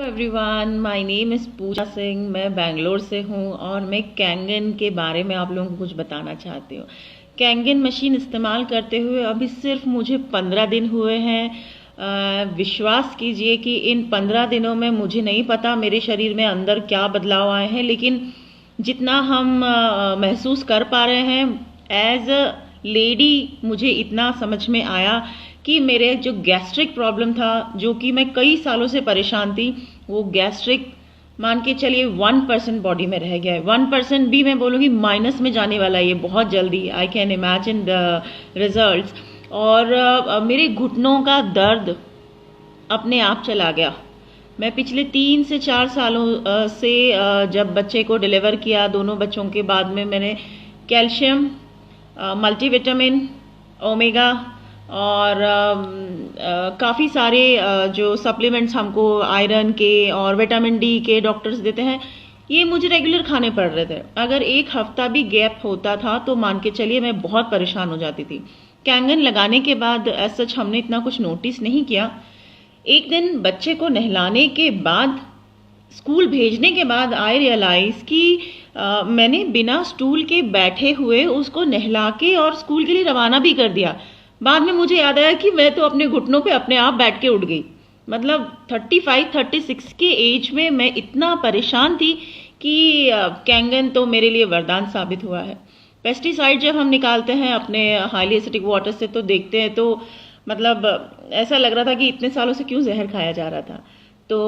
Everyone, my name is पूजा सिंह। मैं बेंगलोर से हूँ और मैं कैंगन के बारे में आप लोगों को कुछ बताना चाहती हूँ। कैंगन मशीन इस्तेमाल करते हुए अभी सिर्फ मुझे 15 दिन हुए हैं। विश्वास कीजिए कि इन 15 दिनों में मुझे नहीं पता मेरे शरीर में अंदर क्या बदलाव आए हैं, लेकिन जितना हम महसूस कर पा रहे हैं एज अ लेडी, मुझे इतना समझ में आया कि मेरे जो गैस्ट्रिक प्रॉब्लम था, जो कि मैं कई सालों से परेशान थी, वो गैस्ट्रिक मान के चलिए 1% बॉडी में रह गया है। 1% भी मैं बोलूँगी माइनस में जाने वाला है ये बहुत जल्दी। I can imagine the results. और मेरे घुटनों का दर्द अपने आप चला गया। मैं पिछले 3 से 4 सालों से जब बच्चे को डिलीवर किया, दोनों बच्चों के बाद में मैंने कैल्शियम, मल्टीविटामिन, ओमेगा और काफ़ी सारे जो सप्लीमेंट्स हमको आयरन के और विटामिन डी के डॉक्टर्स देते हैं, ये मुझे रेगुलर खाने पड़ रहे थे। अगर एक हफ्ता भी गैप होता था तो मान के चलिए मैं बहुत परेशान हो जाती थी। कैंगन लगाने के बाद एज सच हमने इतना कुछ नोटिस नहीं किया। एक दिन बच्चे को नहलाने के बाद, स्कूल भेजने के बाद आई रियलाइज कि मैंने बिना स्टूल के बैठे हुए उसको नहला के और स्कूल के लिए रवाना भी कर दिया। बाद में मुझे याद आया कि मैं तो अपने घुटनों पे अपने आप बैठ के उठ गई। मतलब 35-36 के एज में मैं इतना परेशान थी कि कैंगन तो मेरे लिए वरदान साबित हुआ है। पेस्टिसाइड जब हम निकालते हैं अपने हाईली एसिडिक वाटर से तो देखते हैं तो मतलब ऐसा लग रहा था कि इतने सालों से क्यों जहर खाया जा रहा था। तो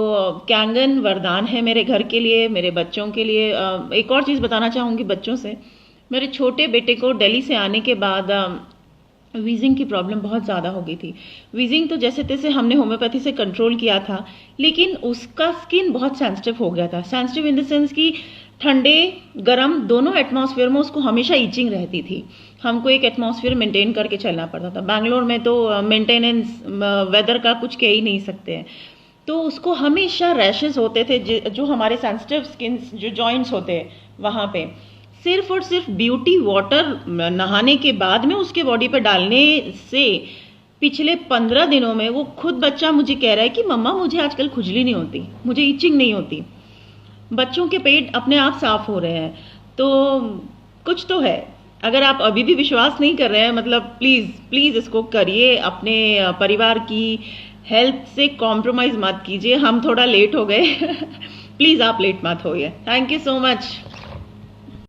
कैंगन वरदान है मेरे घर के लिए, मेरे बच्चों के लिए। एक और चीज़ बताना चाहूँगी बच्चों से। मेरे छोटे बेटे को दिल्ली से आने के बाद वीजिंग की प्रॉब्लम बहुत ज़्यादा हो गई थी। वीजिंग तो जैसे तैसे हमने होम्योपैथी से कंट्रोल किया था, लेकिन उसका स्किन बहुत सेंसिटिव हो गया था। सेंसिटिव इन द सेंस कि ठंडे गर्म दोनों एटमॉस्फेयर में उसको हमेशा ईचिंग रहती थी। हमको एक एटमॉस्फेयर मेंटेन करके चलना पड़ता था। बैंगलोर में तो मेंटेनेंस वेदर का कुछ कह ही नहीं सकते हैं। तो उसको हमेशा रैशेस होते थे, जो हमारे सेंसिटिव स्किन जो जॉइंट्स होते हैं वहाँ पे। सिर्फ और सिर्फ ब्यूटी वाटर नहाने के बाद में उसके बॉडी पे डालने से पिछले 15 दिनों में वो खुद बच्चा मुझे कह रहा है कि मम्मा मुझे आजकल खुजली नहीं होती, मुझे इचिंग नहीं होती। बच्चों के पेट अपने आप साफ हो रहे हैं। तो कुछ तो है। अगर आप अभी भी विश्वास नहीं कर रहे हैं, मतलब प्लीज़ प्लीज़ इसको करिए। अपने परिवार की हेल्थ से कॉम्प्रोमाइज़ मत कीजिए। हम थोड़ा लेट हो गए प्लीज़ आप लेट मत होइए। Thank you so much.